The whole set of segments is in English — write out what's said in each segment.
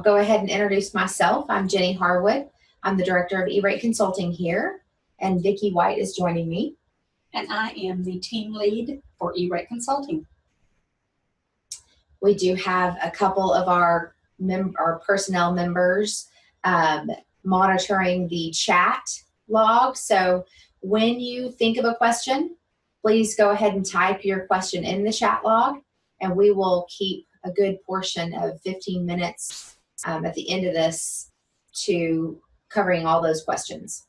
go ahead and introduce myself. I'm Jenny Harwood. I'm the Director of E-Rate Consulting here, and Vicki White is joining me. And I am the team lead for E-Rate Consulting. We do have a couple of our personnel members monitoring the chat log. So when you think of a question, please go ahead and type your question in the chat log, and we will keep a good portion of 15 minutes at the end of this to covering all those questions.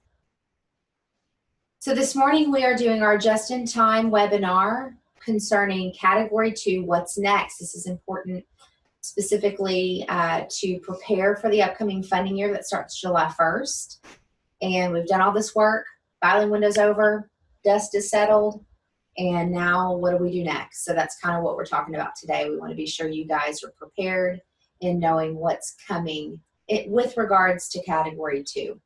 So this morning we are doing our just-in-time webinar concerning Category 2, what's next. This is important specifically to prepare for the upcoming funding year that starts July 1st. And we've done all this work, filing window's over, dust is settled, and now what do we do next? So that's kind of what we're talking about today. We want to be sure you guys are prepared in knowing what's coming with regards to Category 2.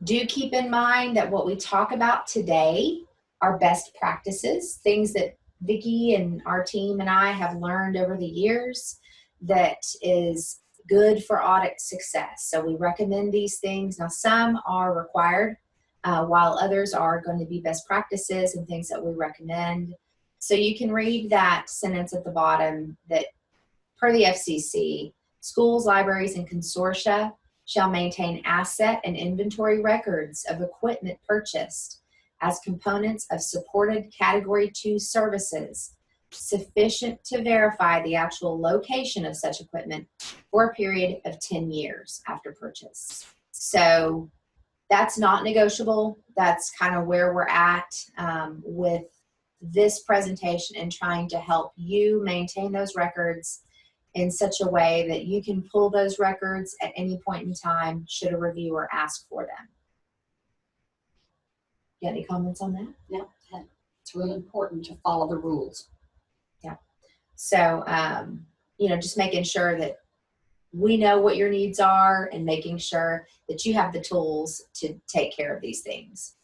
Do keep in mind that what we talk about today are best practices, things that Vicki and our team and I have learned over the years that is good for audit success. So we recommend these things. Now some are required, while others are going to be best practices and things that we recommend. So you can read that sentence at the bottom that per the FCC, schools, libraries, and consortia shall maintain asset and inventory records of equipment purchased as components of supported Category 2 services sufficient to verify the actual location of such equipment for a period of 10 years after purchase. So that's not negotiable. That's kind of where we're at with this presentation and trying to help you maintain those records in such a way that you can pull those records at any point in time should a reviewer ask for them. You got any comments on that? No, it's really important to follow the rules. Yeah. So, just making sure that we know what your needs are and making sure that you have the tools to take care of these things.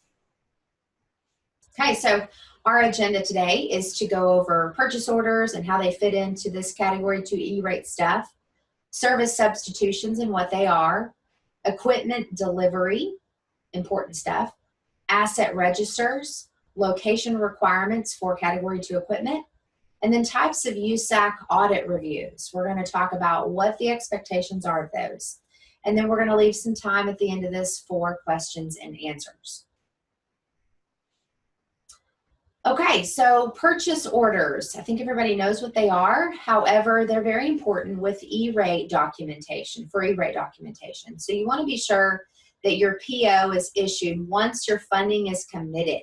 Okay, so our agenda today is to go over purchase orders and how they fit into this Category 2 E-rate stuff, service substitutions and what they are, equipment delivery, important stuff, asset registers, location requirements for Category 2 equipment, and then types of USAC audit reviews. We're going to talk about what the expectations are of those. And then we're going to leave some time at the end of this for questions and answers. Okay, so purchase orders. I think everybody knows what they are. However, they're very important with E-rate documentation, for E-rate documentation. So you want to be sure that your PO is issued once your funding is committed,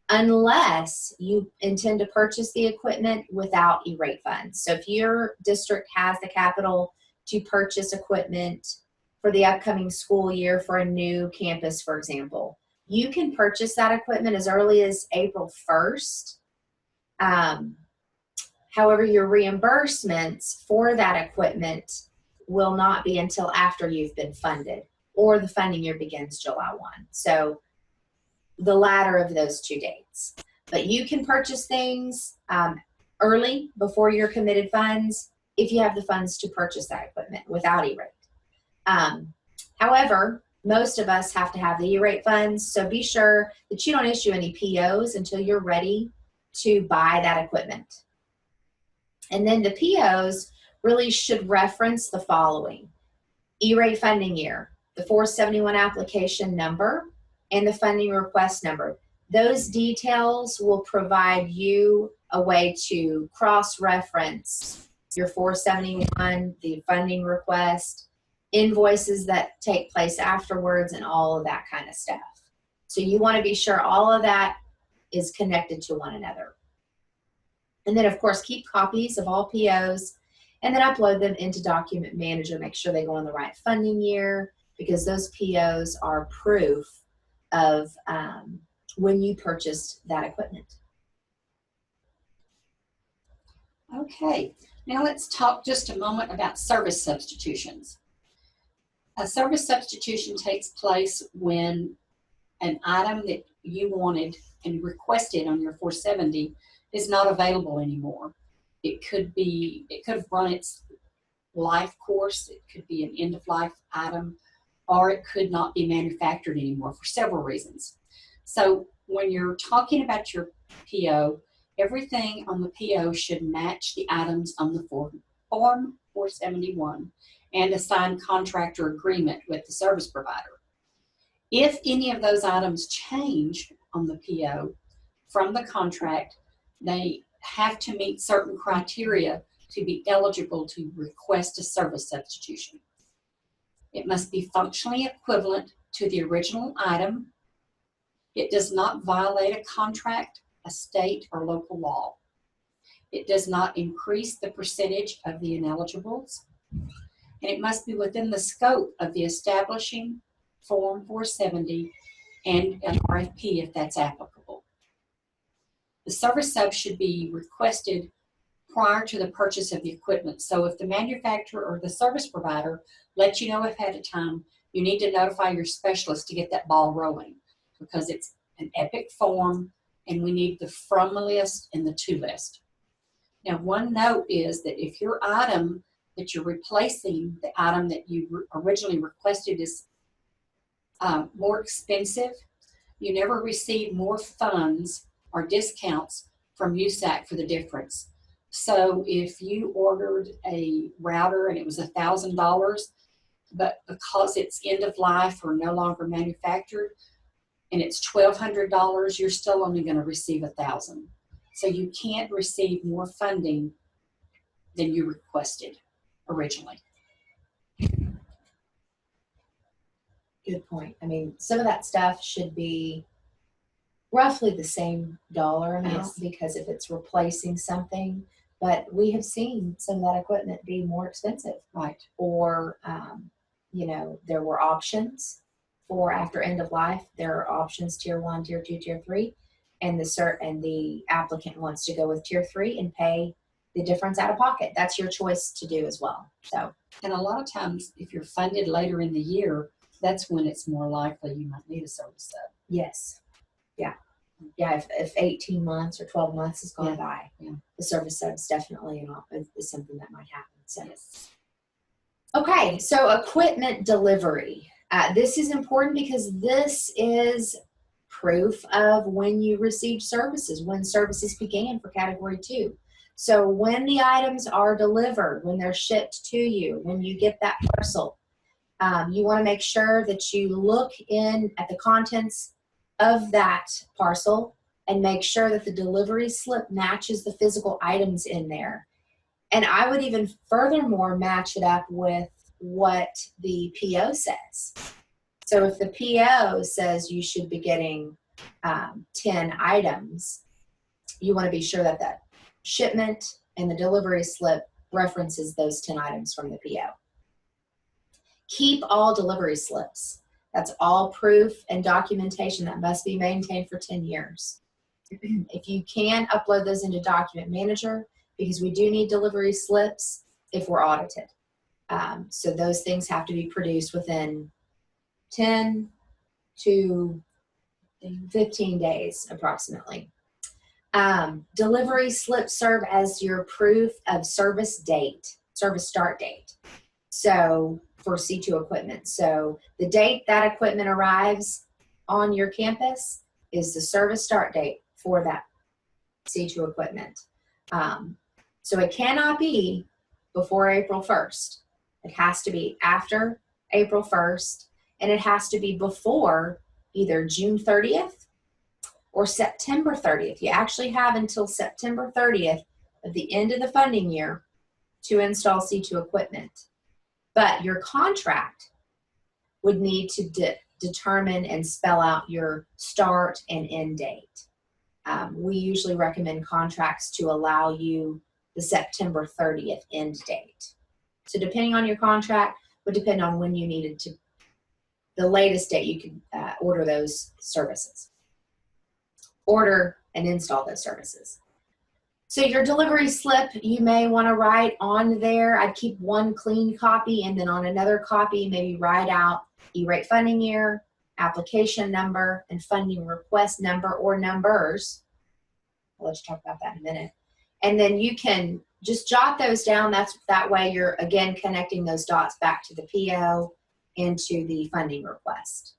unless you intend to purchase the equipment without E-rate funds. So if your district has the capital to purchase equipment for the upcoming school year for a new campus, for example, you can purchase that equipment as early as April 1st. However, your reimbursements for that equipment will not be until after you've been funded, or the funding year begins July 1. So the latter of those two dates. But you can purchase things early before your committed funds if you have the funds to purchase that equipment without E-rate. However, most of us have to have the E-rate funds, so be sure that you don't issue any POs until you're ready to buy that equipment. And then the POs really should reference the following: E-rate funding year, the 471 application number, and the funding request number. Those details will provide you a way to cross-reference your 471, the funding request, invoices that take place afterwards, and all of that kind of stuff. So you want to be sure all of that is connected to one another. And then, of course, keep copies of all POs and then upload them into Document Manager. Make sure they go in the right funding year, because those POs are proof of when you purchased that equipment. Okay, now let's talk just a moment about service substitutions. A service substitution takes place when an item that you wanted and requested on your 470 is not available anymore. It could have run its life course. It could be an end-of-life item, or it could not be manufactured anymore for several reasons. So when you're talking about your PO, everything on the PO should match the items on the Form 471 and a signed contract or agreement with the service provider. If any of those items change on the PO from the contract, they have to meet certain criteria to be eligible to request a service substitution. It must be functionally equivalent to the original item. It does not violate a contract, a state, or local law. It does not increase the percentage of the ineligibles. And it must be within the scope of the establishing Form 470 and an RFP if that's applicable. The service sub should be requested prior to the purchase of the equipment. So if the manufacturer or the service provider lets you know ahead of time, you need to notify your specialist to get that ball rolling, because it's an epic form and we need the from list and the to list. Now, one note is that if your item that you're replacing, the item that you originally requested, is more expensive, you never receive more funds or discounts from USAC for the difference. So if you ordered a router and it was $1,000, but because it's end of life or no longer manufactured, and it's $1,200, you're still only going to receive $1,000. So you can't receive more funding than you requested originally. Good point. I mean, some of that stuff should be roughly the same dollar amount, Yes. because if it's replacing something, but we have seen some of that equipment be more expensive. Right. Or, there were options for after end of life. There are options tier 1, tier 2, tier 3, and the applicant wants to go with tier 3 and pay the difference out of pocket. That's your choice to do as well. So, and a lot of times, if you're funded later in the year, that's when it's more likely you might need a service sub. yes. Yeah, if 18 months or 12 months has gone by, the service sub is definitely is something that might happen. So, yes. Okay, so equipment delivery. This is important because this is proof of when you received services, when services began for Category 2. So when the items are delivered, when they're shipped to you, when you get that parcel, you want to make sure that you look in at the contents of that parcel and make sure that the delivery slip matches the physical items in there. And I would even furthermore match it up with what the PO says. So if the PO says you should be getting 10 items, you want to be sure that that shipment and the delivery slip references those 10 items from the PO. Keep all delivery slips. That's all proof and documentation that must be maintained for 10 years. If you can, upload those into Document Manager, because we do need delivery slips if we're audited. So those things have to be produced within 10 to 15 days approximately. Delivery slips serve as your proof of service date, service start date. So for C2 equipment. So the date that equipment arrives on your campus is the service start date for that C2 equipment. So it cannot be before April 1st. It has to be after April 1st, and it has to be before either June 30th or September 30th. You actually have until September 30th at the end of the funding year to install C2 equipment. But your contract would need to determine and spell out your start and end date. We usually recommend contracts to allow you the September 30th end date. So depending on your contract would depend on when you needed to, the latest date you could order those services. Order and install those services. So your delivery slip, you may want to write on there, I'd keep one clean copy, and then on another copy, maybe write out E-rate funding year, application number, and funding request number or numbers. I'll let you talk about that in a minute. And then you can just jot those down. That way you're, again, connecting those dots back to the PO into the funding request.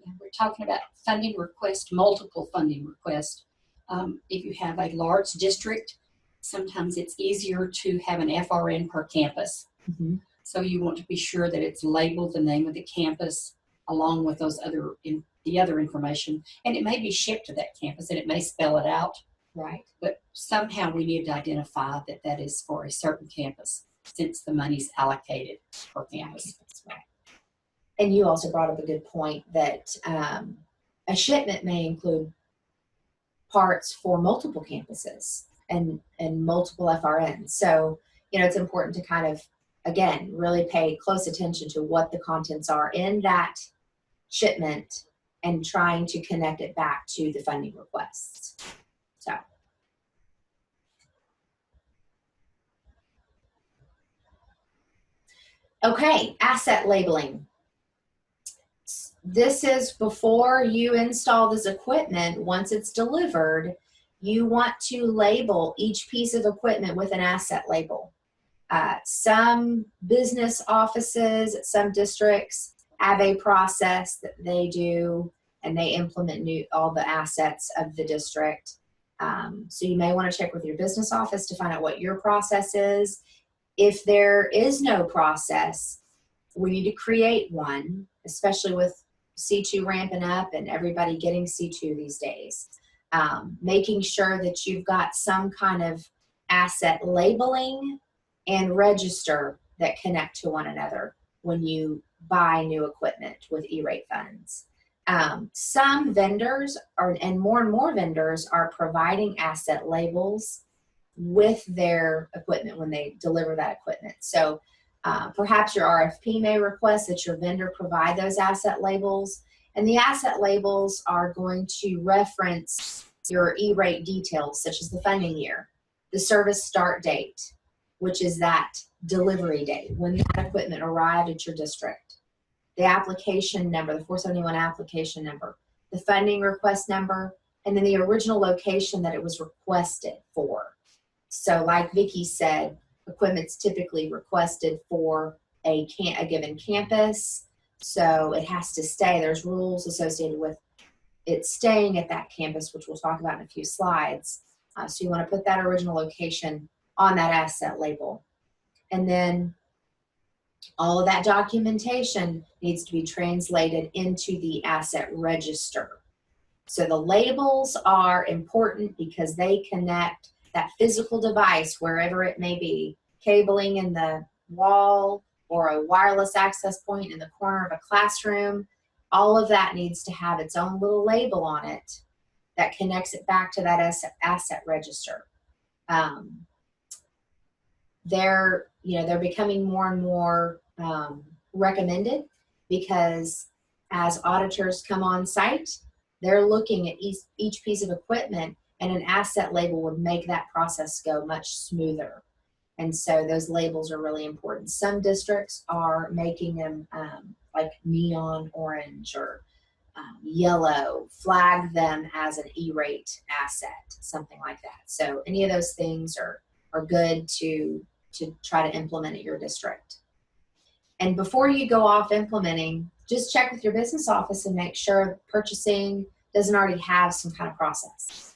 Yeah, we're talking about funding request, multiple funding requests. If you have a large district, sometimes it's easier to have an FRN per campus. Mm-hmm. So you want to be sure that it's labeled the name of the campus along with those the other information, and it may be shipped to that campus and it may spell it out. Right. But somehow we need to identify that that is for a certain campus since the money's allocated per campus. Right. And you also brought up a good point that a shipment may include parts for multiple campuses and multiple FRNs. So, it's important to kind of, again, really pay close attention to what the contents are in that shipment and trying to connect it back to the funding requests. So. Okay, asset labeling. This is before you install this equipment. Once it's delivered, you want to label each piece of equipment with an asset label. Some business offices, some districts have a process that they do, and they implement all the assets of the district. So you may want to check with your business office to find out what your process is. If there is no process, we need to create one, especially with C2 ramping up and everybody getting C2 these days. Making sure that you've got some kind of asset labeling and register that connect to one another when you buy new equipment with E-rate funds. Some vendors and more vendors are providing asset labels with their equipment when they deliver that equipment. So perhaps your RFP may request that your vendor provide those asset labels, and the asset labels are going to reference your E-rate details, such as the funding year, the service start date, which is that delivery date, when that equipment arrived at your district, the application number, the 471 application number, the funding request number, and then the original location that it was requested for. So like Vicki said, equipment's typically requested for a given campus, so it has to stay. There's rules associated with it staying at that campus, which we'll talk about in a few slides. So you want to put that original location on that asset label. And then all of that documentation needs to be translated into the asset register. So the labels are important because they connect that physical device, wherever it may be, cabling in the wall or a wireless access point in the corner of a classroom. All of that needs to have its own little label on it that connects it back to that asset register. They're becoming more and more recommended because as auditors come on site, they're looking at each piece of equipment, and an asset label would make that process go much smoother. And so those labels are really important. Some districts are making them like neon orange or yellow, flag them as an E-rate asset, something like that. So any of those things are good to try to implement at your district. And before you go off implementing, just check with your business office and make sure purchasing doesn't already have some kind of process.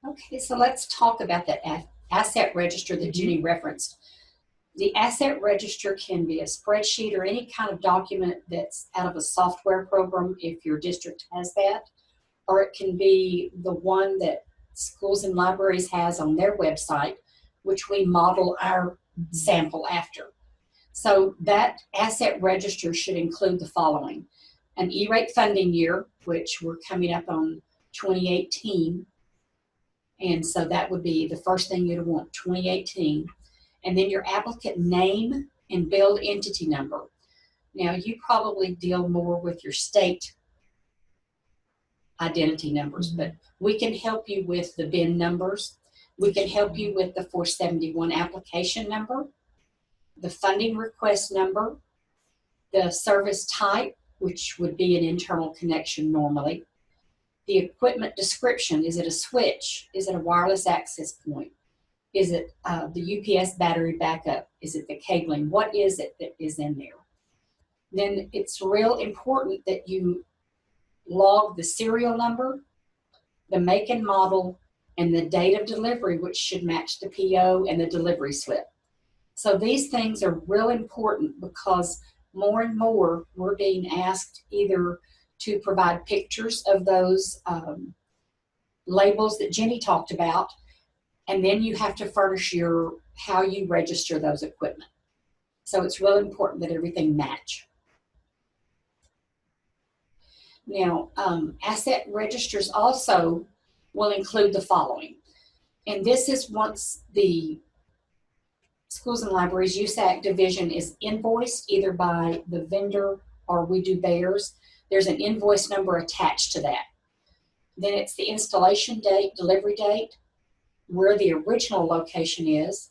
Okay, so let's talk about that asset register that Jenny referenced. The asset register can be a spreadsheet or any kind of document that's out of a software program if your district has that, or it can be the one that schools and libraries has on their website, which we model our sample after. So that asset register should include the following: an E-rate funding year, which we're coming up on 2018. And so that would be the first thing you'd want, 2018. And then your applicant name and billed entity number. Now, you probably deal more with your state identity numbers, but we can help you with the BIN numbers. We can help you with the 471 application number, the funding request number, the service type, which would be an internal connection normally, The equipment description, is it a switch? Is it a wireless access point? Is it the UPS battery backup? Is it the cabling? What is it that is in there? Then it's real important that you log the serial number, the make and model, and the date of delivery, which should match the PO and the delivery slip. So these things are real important because more and more we're being asked either to provide pictures of those labels that Jenny talked about, and then you have to furnish how you register those equipment. So it's really important that everything match. Now, asset registers also will include the following. And this is once the Schools and Libraries USAC division is invoiced either by the vendor or we do theirs. There's an invoice number attached to that. Then it's the installation date, delivery date, where the original location is.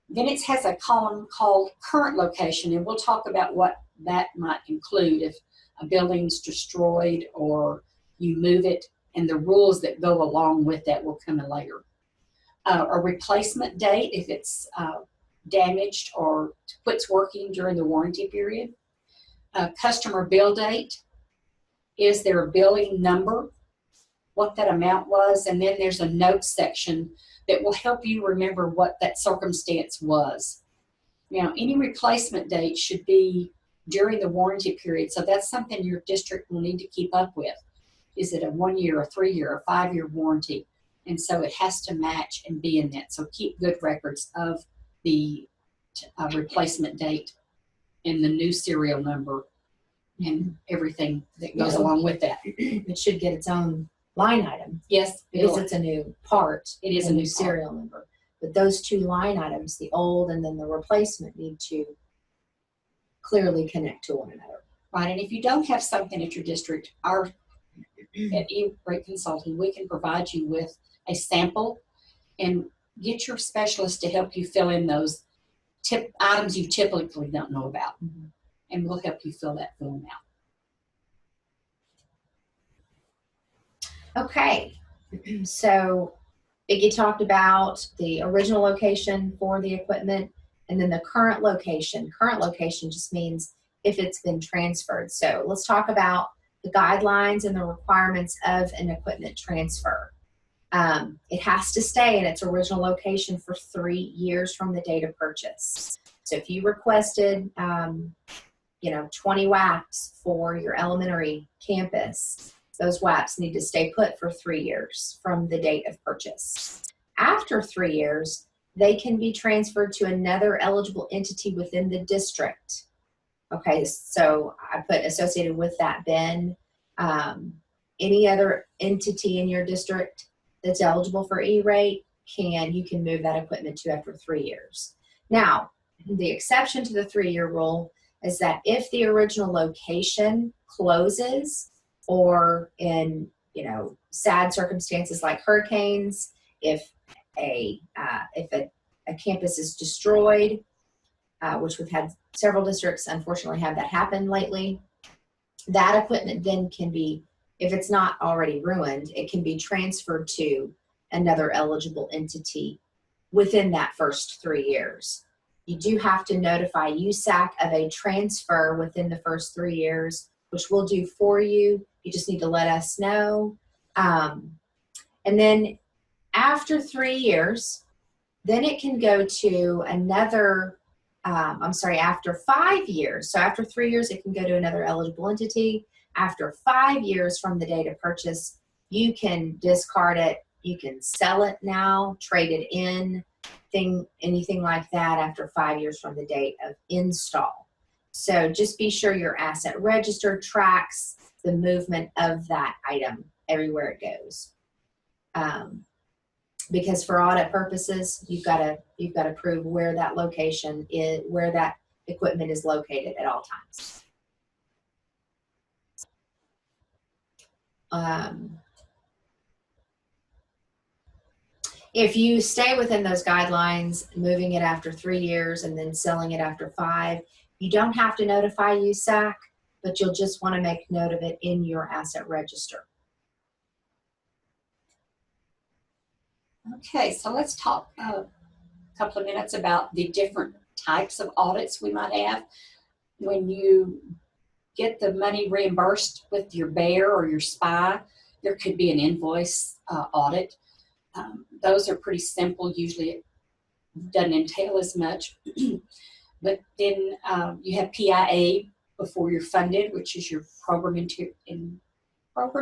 Then it has a column called current location, and we'll talk about what that might include if a building's destroyed or you move it, and the rules that go along with that will come in later. A replacement date if it's damaged or quits working during the warranty period. A customer bill date. Is there a billing number? What that amount was, and then there's a notes section that will help you remember what that circumstance was. Now, any replacement date should be during the warranty period, so that's something your district will need to keep up with. Is it a 1 year, a 3 year, a 5 year warranty? And so it has to match and be in that. So keep good records of the replacement date and the new serial number and everything that goes along with that. It should get its own line item. Yes, because it's a new part. It is a new serial number. But those two line items, the old and then the replacement, need to clearly connect to one another. Right, and if you don't have something at your district, at E-Rate Consulting, we can provide you with a sample and get your specialist to help you fill in those items you typically don't know about. Mm-hmm. And we'll help you fill that form out. Okay, so Vicki talked about the original location for the equipment and then the current location. Current location just means if it's been transferred. So let's talk about the guidelines and the requirements of an equipment transfer. It has to stay in its original location for 3 years from the date of purchase. So if you requested 20 WAPs for your elementary campus, those WAPs need to stay put for 3 years from the date of purchase. After 3 years, they can be transferred to another eligible entity within the district. Okay, so I put associated with that bin, any other entity in your district that's eligible for E-Rate, you can move that equipment to after 3 years. Now, the exception to the 3-year rule is that if the original location closes, or in sad circumstances like hurricanes, if a campus is destroyed, which we've had several districts unfortunately have that happen lately, that equipment then can be, if it's not already ruined, it can be transferred to another eligible entity within that first 3 years. You do have to notify USAC of a transfer within the first 3 years, which we'll do for you. You just need to let us know. And then after 3 years, then it can go to another, after 5 years. So after 3 years, it can go to another eligible entity. After 5 years from the date of purchase, you can discard it. You can sell it now, trade it in, anything like that after 5 years from the date of install. So just be sure your asset register tracks the movement of that item everywhere it goes. Because for audit purposes, you've got to prove where that location is, where that equipment is located at all times. If you stay within those guidelines, moving it after 3 years and then selling it after 5, you don't have to notify USAC, but you'll just want to make note of it in your asset register. Okay, so let's talk a couple of minutes about the different types of audits we might have. When you get the money reimbursed with your BEAR or your SPY, there could be an invoice audit. Those are pretty simple. Usually it doesn't entail as much. But then you have PIA before you're funded, which is your program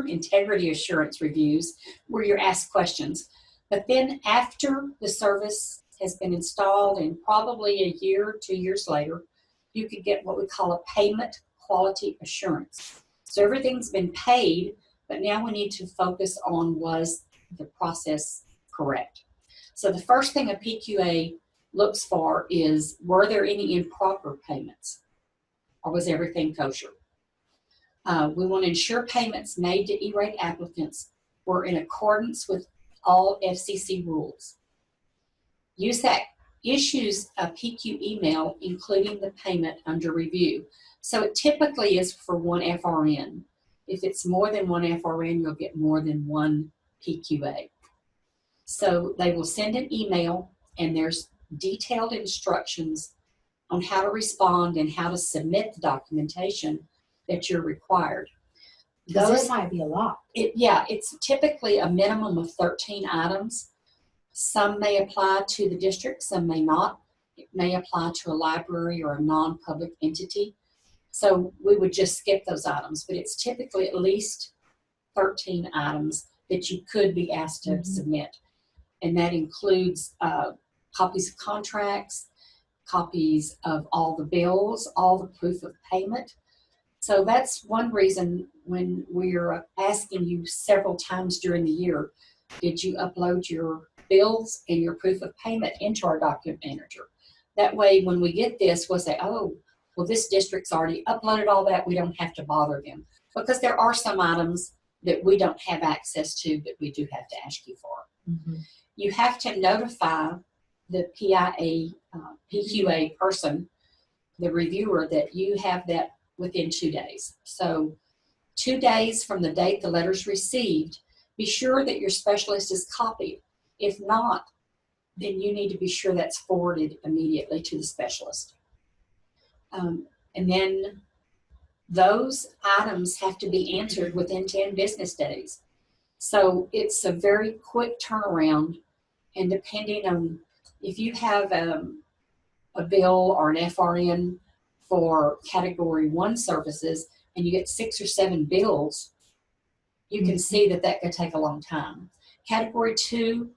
integrity assurance reviews, where you're asked questions. But then after the service has been installed, and probably a year or 2 years later, you could get what we call a payment quality assurance. So everything's been paid, but now we need to focus on, was the process correct? So the first thing a PQA looks for is, were there any improper payments, or was everything kosher? We want to ensure payments made to E-rate applicants were in accordance with all FCC rules. USAC issues a PQ email including the payment under review. So it typically is for one FRN. If it's more than one FRN, you'll get more than one PQA. So they will send an email, and there's detailed instructions on how to respond and how to submit the documentation that you're required. Those might be a lot. It's typically a minimum of 13 items. Some may apply to the district, some may not. It may apply to a library or a non-public entity. So we would just skip those items, but it's typically at least 13 items that you could be asked to submit. And that includes copies of contracts, copies of all the bills, all the proof of payment. So that's one reason when we're asking you several times during the year, did you upload your bills and your proof of payment into our document manager? That way, when we get this, we'll say, oh, well, this district's already uploaded all that. We don't have to bother them. Because there are some items that we don't have access to that we do have to ask you for. You have to notify the PQA person, the reviewer, that you have that within 2 days. So 2 days from the date the letter's received, be sure that your specialist is copied. If not, then you need to be sure that's forwarded immediately to the specialist. And then those items have to be answered within 10 business days. So it's a very quick turnaround, and depending on if you have a bill or an FRN for Category 1 services and you get 6 or 7 bills, you can see that that could take a long time. Category 2,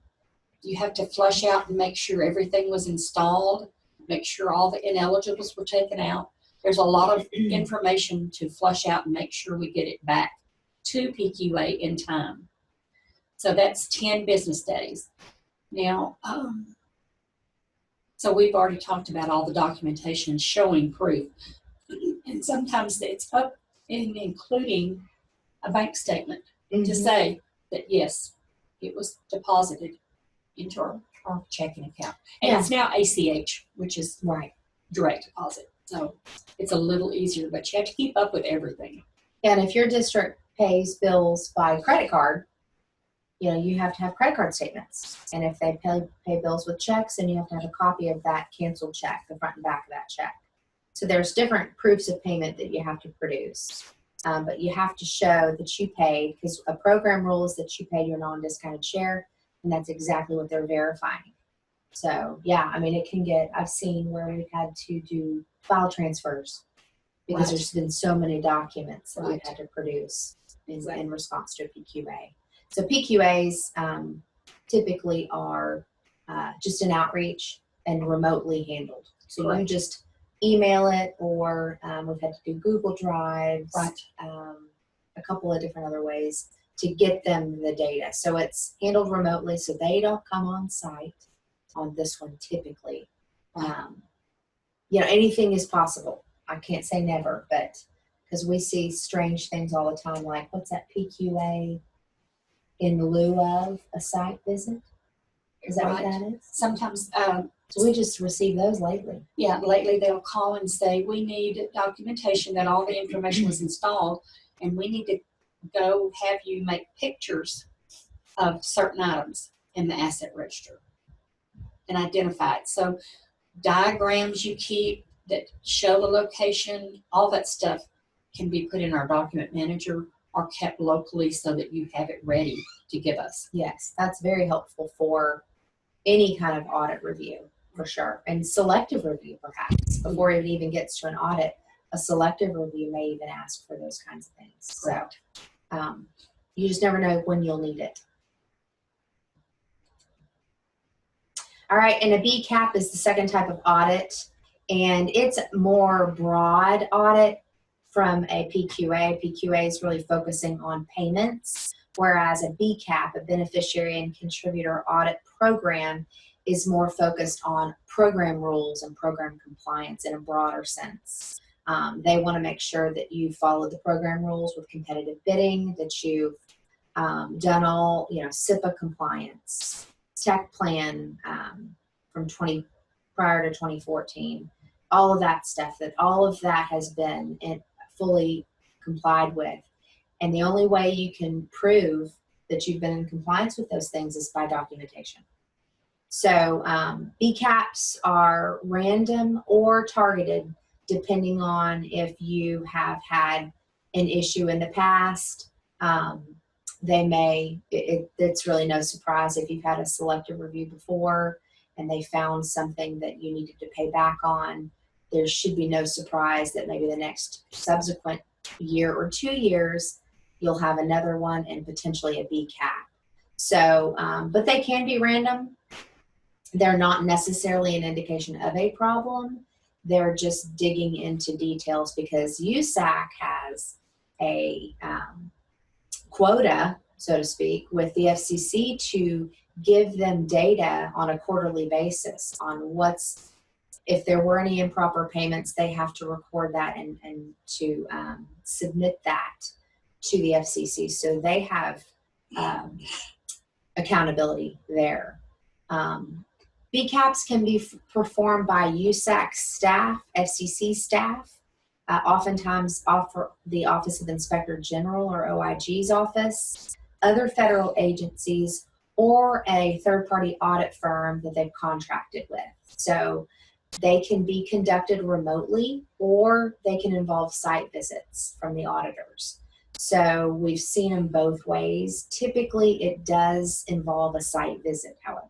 you have to flush out and make sure everything was installed, make sure all the ineligibles were taken out. There's a lot of information to flush out and make sure we get it back to PQA in time. So that's 10 business days. Now, so we've already talked about all the documentation showing proof. And sometimes it's up in including a bank statement to say that, yes, it was deposited into our checking account. And it's now ACH, which is direct deposit. So it's a little easier, but you have to keep up with everything. And if your district pays bills by credit card, you have to have credit card statements. And if they pay bills with checks, then you have to have a copy of that canceled check, the front and back of that check. So there's different proofs of payment that you have to produce. But you have to show that you paid, because a program rule is that you paid your non-discounted share, and that's exactly what they're verifying. So, yeah, I mean, it can get, I've seen where we've had to do file transfers because there's been so many documents that we've had to produce in response to a PQA. So PQAs typically are just an outreach and remotely handled. So you just email it, or we've had to do Google Drives, a couple of different other ways to get them the data. So it's handled remotely, so they don't come on site on this one typically. Anything is possible. I can't say never, but because we see strange things all the time, like what's that PQA in lieu of a site visit? Is that what that is? Sometimes. So we just received those lately. Yeah, lately they'll call and say, we need documentation that all the information was installed, and we need to go have you make pictures of certain items. in the asset register and identify it. So diagrams you keep that show the location, all that stuff can be put in our document manager or kept locally so that you have it ready to give us. Yes, that's very helpful for any kind of audit review, for sure. And selective review, perhaps, before it even gets to an audit. A selective review may even ask for those kinds of things. Correct. So you just never know when you'll need it. All right, and a BCAP is the second type of audit, and it's more broad audit from a PQA. PQA is really focusing on payments, whereas a BCAP, a beneficiary and contributor audit program, is more focused on program rules and program compliance in a broader sense. They want to make sure that you follow the program rules with competitive bidding, that you've done all, SIPA compliance, tech plan from prior to 2014, all of that stuff, that all of that has been fully complied with. And the only way you can prove that you've been in compliance with those things is by documentation. So BCAPs are random or targeted depending on if you have had an issue in the past. It's really no surprise if you've had a selective review before and they found something that you needed to pay back on. There should be no surprise that maybe the next subsequent year or 2 years, you'll have another one and potentially a BCAP. So, but they can be random. They're not necessarily an indication of a problem. They're just digging into details because USAC has a quota, so to speak, with the FCC to give them data on a quarterly basis on if there were any improper payments, they have to record that and to submit that to the FCC. So they have accountability there. BCAPs can be performed by USAC staff, FCC staff, oftentimes the Office of Inspector General or OIG's office, other federal agencies, or a third-party audit firm that they've contracted with. So they can be conducted remotely, or they can involve site visits from the auditors. So we've seen them both ways. Typically, it does involve a site visit, however.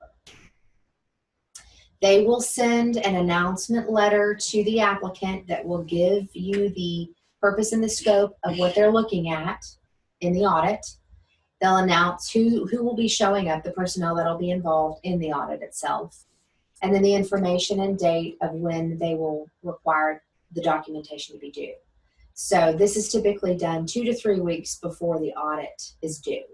They will send an announcement letter to the applicant that will give you the purpose and the scope of what they're looking at in the audit. They'll announce who will be showing up, the personnel that will be involved in the audit itself, and then the information and date of when they will require the documentation to be due. So this is typically done 2 to 3 weeks before the audit is due.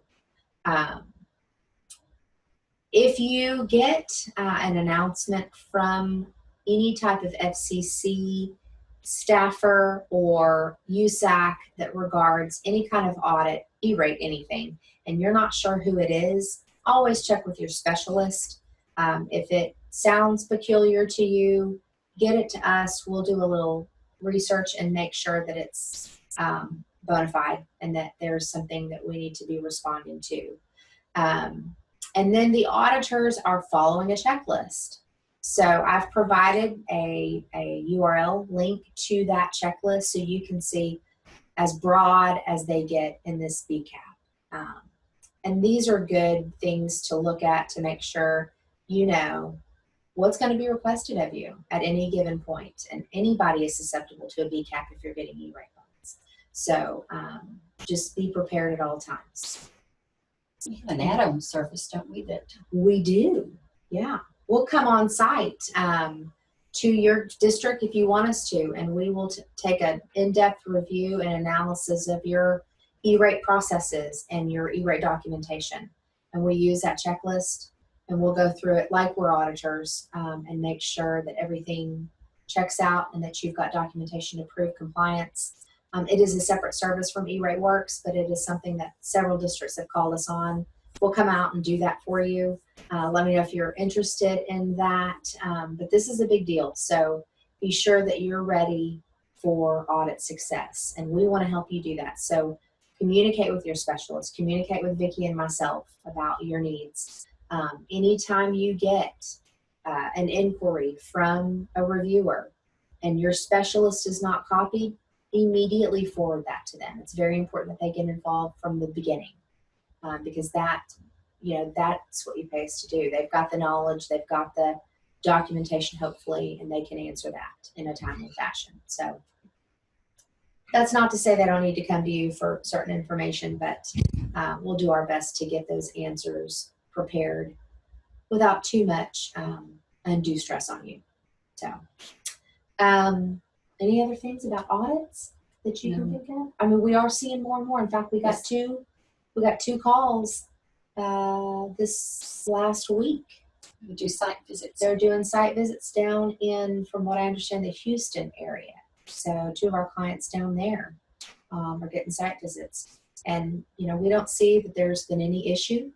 If you get an announcement from any type of FCC staffer or USAC that regards any kind of audit, E-rate anything, and you're not sure who it is, always check with your specialist. If it sounds peculiar to you, get it to us. We'll do a little research and make sure that it's bona fide and that there's something that we need to be responding to. And then the auditors are following a checklist. So I've provided a URL link to that checklist so you can see as broad as they get in this BCAP. And these are good things to look at to make sure you know what's going to be requested of you at any given point. And anybody is susceptible to a BCAP if you're getting E-rate loans. So just be prepared at all times. We have an add-on service, don't we? That we do, yeah. We'll come on site to your district if you want us to, and we will take an in-depth review and analysis of your E-rate processes and your E-rate documentation. And we use that checklist, and we'll go through it like we're auditors and make sure that everything checks out and that you've got documentation to prove compliance. It is a separate service from E-rate Works, but it is something that several districts have called us on. We'll come out and do that for you. Let me know if you're interested in that. But this is a big deal, so be sure that you're ready for audit success, and we want to help you do that. So communicate with your specialist, communicate with Vicki and myself about your needs. Anytime you get an inquiry from a reviewer and your specialist is not copied, immediately forward that to them. It's very important that they get involved from the beginning, because that's what you pay us to do. They've got the knowledge, they've got the documentation, hopefully, and they can answer that in a timely fashion. So that's not to say they don't need to come to you for certain information, but we'll do our best to get those answers prepared without too much undue stress on you. So, any other things about audits that you can think of? I mean, we are seeing more and more. In fact, we got two calls this last week. We do site visits. They're doing site visits down in, from what I understand, the Houston area. So 2 of our clients down there are getting site visits. And, we don't see that there's been any issue.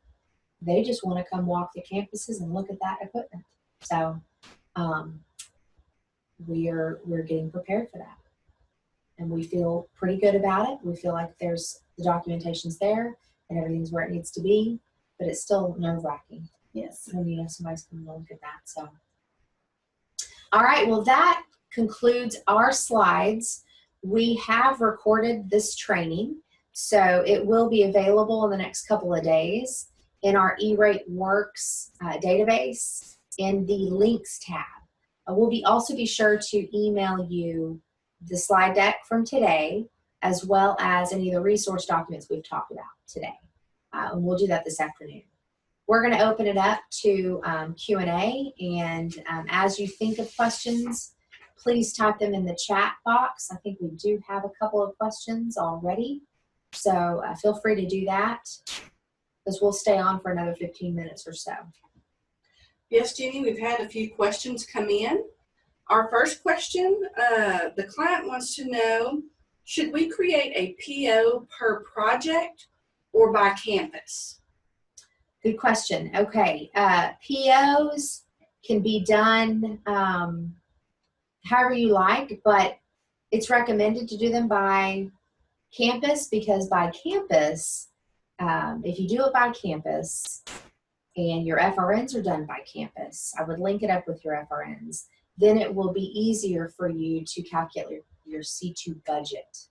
They just want to come walk the campuses and look at that equipment. So we're getting prepared for that. And we feel pretty good about it. We feel like the documentation's there and everything's where it needs to be, but it's still nerve-wracking. Yes. When somebody's going to look at that. So, all right. Well, that concludes our slides. We have recorded this training, so it will be available in the next couple of days in our E-Rate Works database in the links tab. We'll also be sure to email you the slide deck from today, as well as any of the resource documents we've talked about today. And we'll do that this afternoon. We're going to open it up to Q&A, and as you think of questions, please type them in the chat box. I think we do have a couple of questions already, so feel free to do that, because we'll stay on for another 15 minutes or so. Yes, Jenny, we've had a few questions come in. Our first question, the client wants to know, should we create a PO per project or by campus? Good question. Okay, POs can be done however you like, but it's recommended to do them by campus, because by campus, if you do it by campus and your FRNs are done by campus, I would link it up with your FRNs, then it will be easier for you to calculate your C2 budget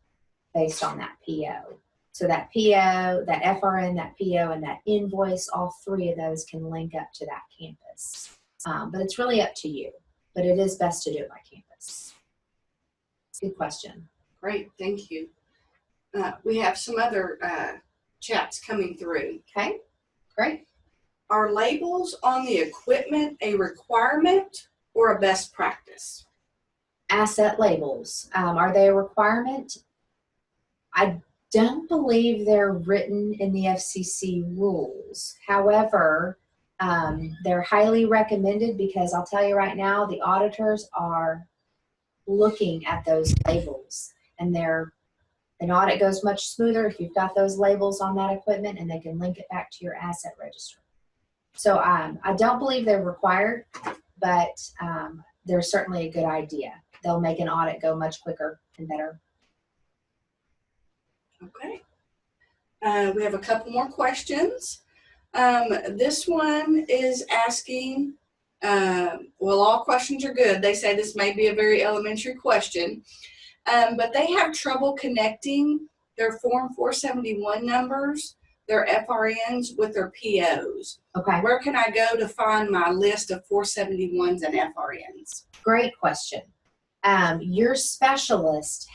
based on that PO. So that PO, that FRN, that PO, and that invoice, all 3 of those can link up to that campus. But it's really up to you. But it is best to do it by campus. Good question. Great, thank you. We have some other chats coming through. Okay, great. Are labels on the equipment a requirement or a best practice? Asset labels, are they a requirement? I don't believe they're written in the FCC rules. However, they're highly recommended, because I'll tell you right now, the auditors are looking at those labels, and an audit goes much smoother if you've got those labels on that equipment and they can link it back to your asset register. So I don't believe they're required, but they're certainly a good idea. They'll make an audit go much quicker and better. Okay. We have a couple more questions. This one is asking, well, all questions are good. They say this may be a very elementary question, but they have trouble connecting their Form 471 numbers, their FRNs, with their POs. Okay. Where can I go to find my list of 471s and FRNs? Great question. Your specialist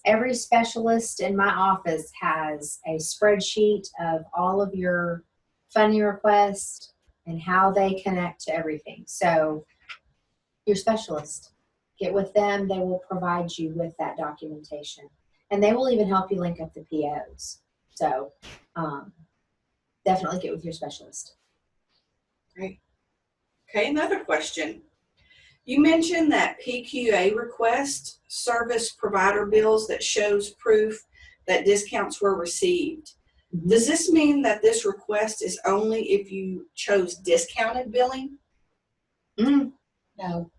every specialist in my office has a spreadsheet of all of your funding requests and how they connect to everything. So your specialist, get with them. They will provide you with that documentation, and they will even help you link up the POs. So definitely get with your specialist. Great. Okay, another question. You mentioned that PQA request service provider bills that shows proof that discounts were received. Mm-hmm. Does this mean that this request is only if you chose discounted billing? Mm-hmm. No.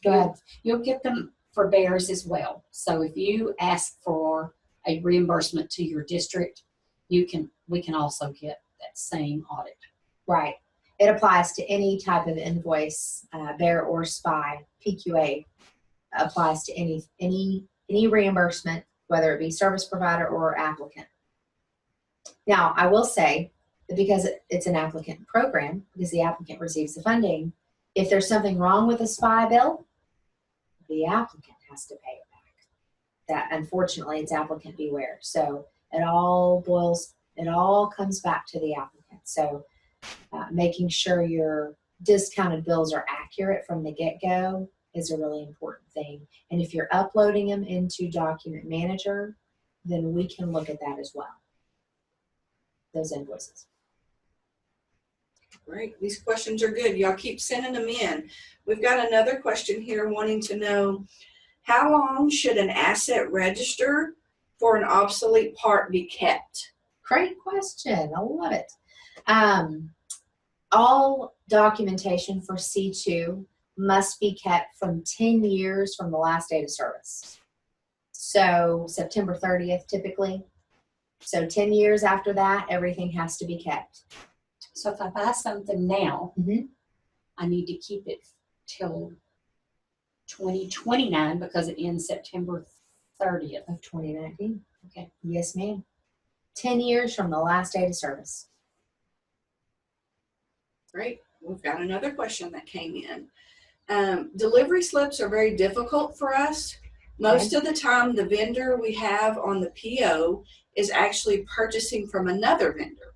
Go ahead. You'll get them for bears as well. So if you ask for a reimbursement to your district, we can also get that same audit. Right. It applies to any type of invoice, bear or SPI. PQA applies to any reimbursement, whether it be service provider or applicant. Now, I will say that because it's an applicant program, because the applicant receives the funding, if there's something wrong with a SPI bill, the applicant has to pay it back. That, unfortunately, it's applicant beware. So it all comes back to the applicant. So making sure your discounted bills are accurate from the get-go is a really important thing. And if you're uploading them into Document Manager, then we can look at that as well, those invoices. Great. These questions are good. Y'all keep sending them in. We've got another question here wanting to know, how long should an asset register for an obsolete part be kept? Great question. I love it. All documentation for C2 must be kept from 10 years from the last date of service. So September 30th typically. So 10 years after that, everything has to be kept. So if I buy something now, Mhm. I need to keep it till 2029 because it ends September 30th. Of 2019. Okay. Yes, ma'am. 10 years from the last date of service. Great. We've got another question that came in. Delivery slips are very difficult for us. Most of the time, the vendor we have on the PO is actually purchasing from another vendor.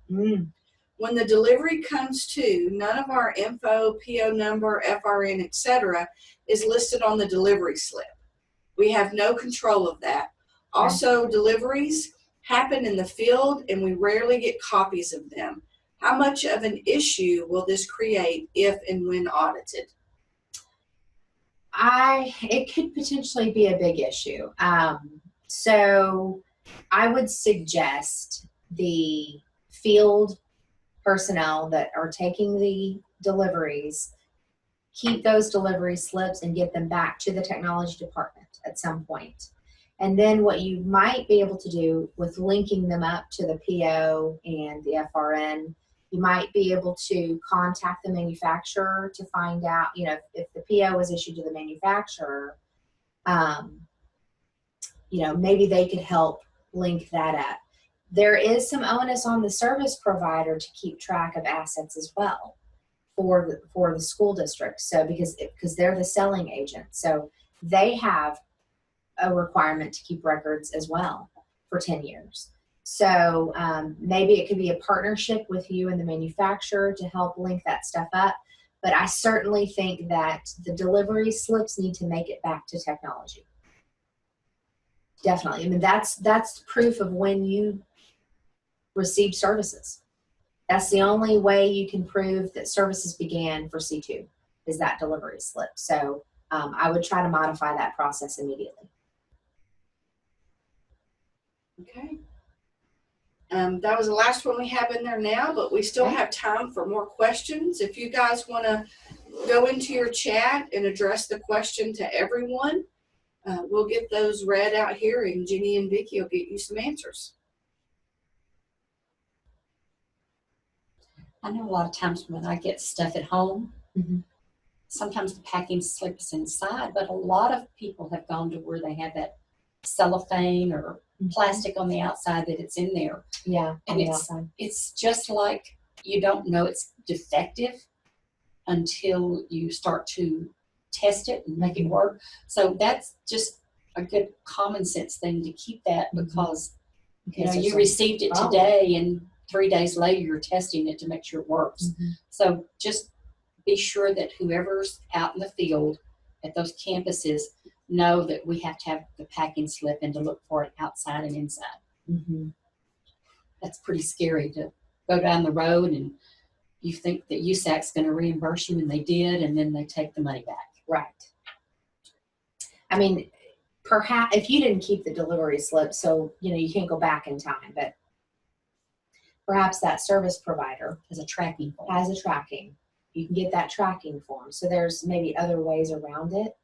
When the delivery comes to, none of our info, PO number, FRN, etc. is listed on the delivery slip. We have no control of that. Also, deliveries happen in the field and we rarely get copies of them. How much of an issue will this create if and when audited? It could potentially be a big issue. So I would suggest the field personnel that are taking the deliveries keep those delivery slips and get them back to the technology department at some point. And then what you might be able to do with linking them up to the PO and the FRN, you might be able to contact the manufacturer to find out, if the PO was issued to the manufacturer, maybe they could help link that up. There is some onus on the service provider to keep track of assets as well for the school district. So because they're the selling agent, so they have a requirement to keep records as well for 10 years. So maybe it could be a partnership with you and the manufacturer to help link that stuff up. But I certainly think that the delivery slips need to make it back to technology. Definitely. I mean, that's proof of when you received services. That's the only way you can prove that services began for C2 is that delivery slip. So I would try to modify that process immediately. Okay. That was the last one we have in there now, but we still have time for more questions. If you guys want to go into your chat and address the question to everyone, we'll get those read out here, and Jenny and Vicki will get you some answers. I know a lot of times when I get stuff at home, sometimes the packing slip is inside, but a lot of people have gone to where they have that cellophane or plastic on the outside that it's in there. Yeah, and it's just like you don't know it's defective until you start to test it and make it work. So that's just a good common sense thing to keep that, because you received it today and 3 days later you're testing it to make sure it works. So just be sure that whoever's out in the field at those campuses know that we have to have the packing slip and to look for it outside and inside. That's pretty scary to go down the road and you think that USAC's going to reimburse you, and they did, and then they take the money back. Right. I mean, perhaps if you didn't keep the delivery slip, so you can't go back in time, but perhaps that service provider As a tracking form. has a tracking. You can get that tracking form. So there's maybe other ways around it.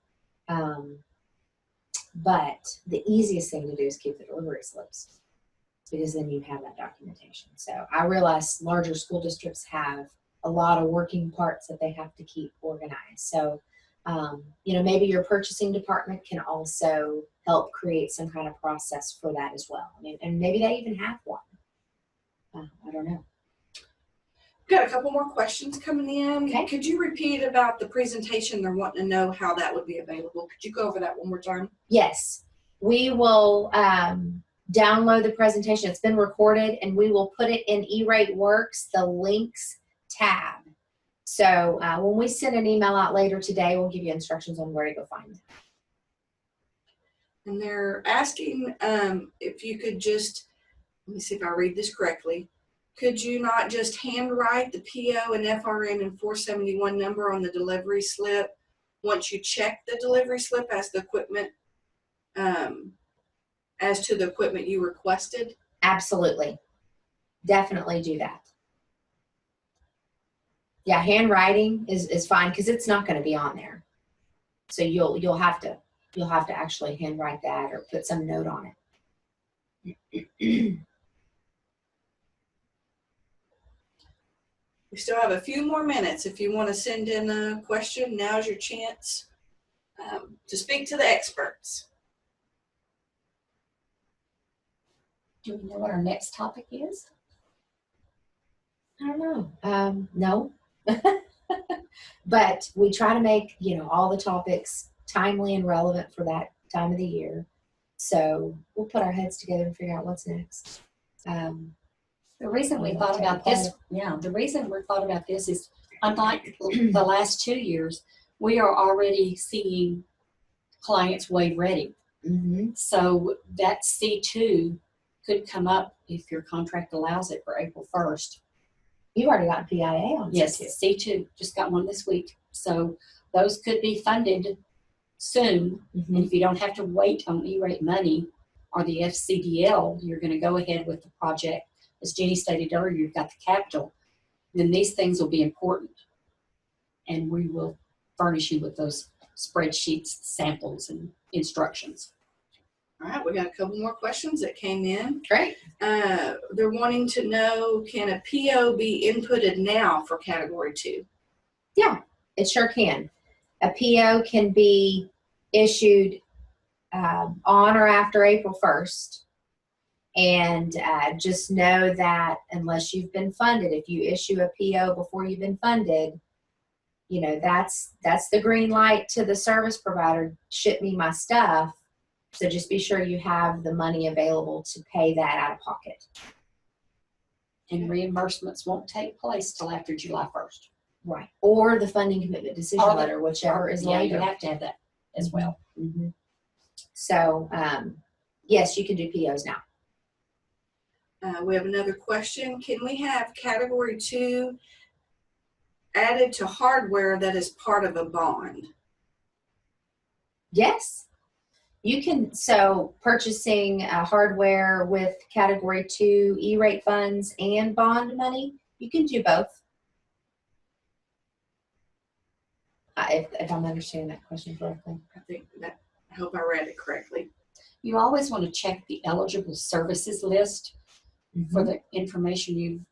But the easiest thing to do is keep the delivery slips, because then you have that documentation. So I realize larger school districts have a lot of working parts that they have to keep organized. So, maybe your purchasing department can also help create some kind of process for that as well. I mean, and maybe they even have one. I don't know. Got a couple more questions coming in. Okay. Could you repeat about the presentation? They're wanting to know how that would be available. Could you go over that one more time? Yes, we will download the presentation. It's been recorded, and we will put it in E-Rate Works, the links tab. So when we send an email out later today, we'll give you instructions on where to go find it. And they're asking if you could just, let me see if I read this correctly. Could you not just handwrite the PO and FRN and 471 number on the delivery slip once you check the delivery slip as the equipment, as to the equipment you requested? Absolutely. Definitely do that. Yeah, handwriting is fine because it's not going to be on there. So you'll have to actually handwrite that or put some note on it. We still have a few more minutes. If you want to send in a question, now's your chance to speak to the experts. Do we know what our next topic is? I don't know. No. But we try to make, all the topics timely and relevant for that time of the year. So we'll put our heads together and figure out what's next. The reason we thought about this, the reason we thought about this is, unlike the last 2 years, we are already seeing clients wave ready. Mm-hmm. So that C2 could come up if your contract allows it for April 1st. You've already got PIA on Yes, C2. C2 just got one this week. So those could be funded soon. Mm-hmm. And if you don't have to wait on E-rate money or the FCDL, you're going to go ahead with the project. As Jenny stated earlier, you've got the capital. Then these things will be important. And we will furnish you with those spreadsheets, samples, and instructions. All right, we got a couple more questions that came in. Great. They're wanting to know, can a PO be inputted now for Category 2? Yeah, it sure can. A PO can be issued on or after April 1st. And just know that unless you've been funded, if you issue a PO before you've been funded, that's the green light to the service provider, ship me my stuff. So just be sure you have the money available to pay that out of pocket. And reimbursements won't take place till after July 1st. Right. Or the funding commitment decision letter, whichever is later. You have to have that as well. Mm-hmm. So, yes, you can do POs now. We have another question. Can we have Category 2 added to hardware that is part of a bond? Yes. You can, so purchasing hardware with Category 2 E-rate funds and bond money, you can do both. If I'm understanding that question correctly. I hope I read it correctly. You always want to check the eligible services list Mm-hmm. for the information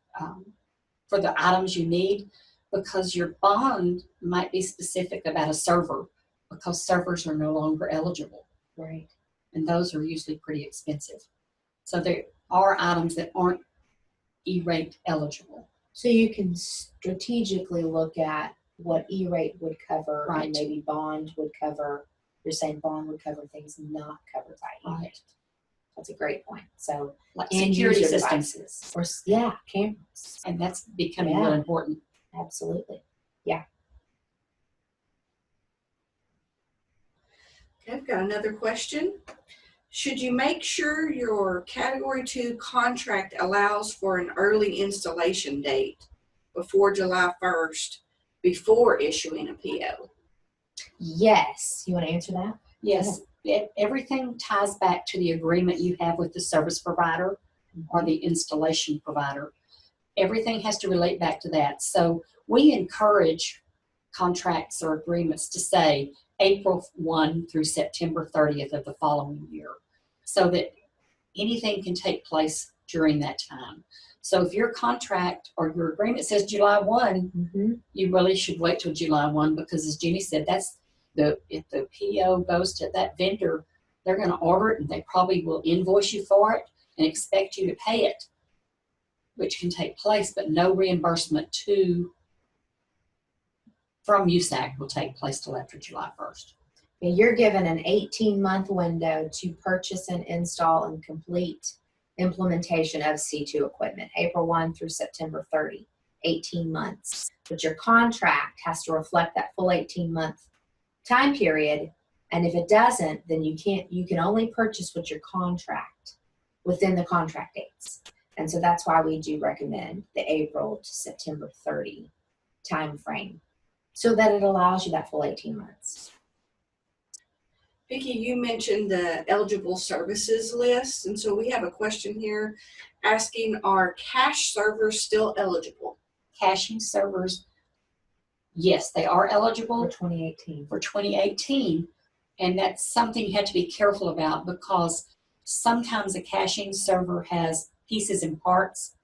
for the items you need, because your bond might be specific about a server, because servers are no longer eligible. Right. And those are usually pretty expensive. So there are items that aren't E-rate eligible. So you can strategically look at what E-rate would cover, Right. and maybe bond would cover. You're saying bond would cover things not covered by E-rate. Right. That's a great point. So Like and security user systems. devices, or cameras. And that's becoming Yeah. really important. Absolutely. Yeah. Okay, I've got another question. Should you make sure your Category 2 contract allows for an early installation date before July 1st before issuing a PO? Yes. You want to answer that? Yes, everything ties back to the agreement you have with the service provider or the installation provider. Everything has to relate back to that. So we encourage contracts or agreements to say April 1 through September 30th of the following year, so that anything can take place during that time. So if your contract or your agreement says July 1, you really should wait till July 1 because, as Jenny said, if the PO goes to that vendor, they're going to order it and they probably will invoice you for it and expect you to pay it, which can take place, but no reimbursement from USAC will take place till after July 1st. You're given an 18-month window to purchase and install and complete implementation of C2 equipment, April 1 through September 30, 18 months. But your contract has to reflect that full 18-month time period, and if it doesn't, then you can only purchase what your contract within the contract dates. And so that's why we do recommend the April to September 30 time frame, so that it allows you that full 18 months. Vicki, you mentioned the eligible services list, and so we have a question here asking, are cash servers still eligible? Caching servers, yes, they are eligible For 2018. for 2018, and that's something you have to be careful about because sometimes a caching server has pieces and parts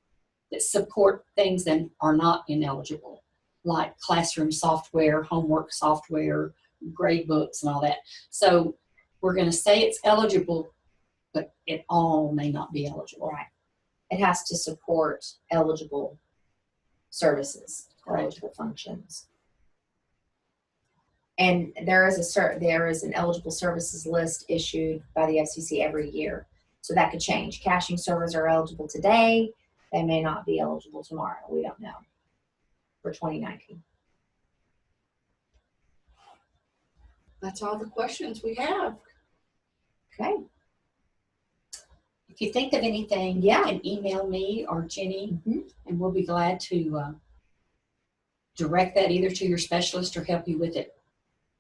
that support things that are not ineligible, like classroom software, homework software, grade books, and all that. So we're going to say it's eligible, but it all may not be eligible. Right. It has to support eligible services, eligible functions. And there is an eligible services list issued by the FCC every year. So that could change. Caching servers are eligible today. They may not be eligible tomorrow. We don't know for 2019. That's all the questions we have. Okay. If you think of anything, you can email me or Jenny, and we'll be glad to direct that either to your specialist or help you with it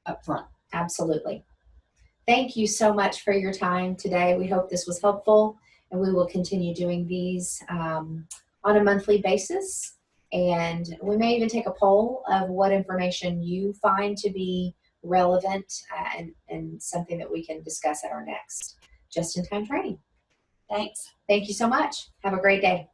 up front. Absolutely. Thank you so much for your time today. We hope this was helpful, and we will continue doing these on a monthly basis. And we may even take a poll of what information you find to be relevant and something that we can discuss at our next just-in-time training. Thanks. Thank you so much. Have a great day.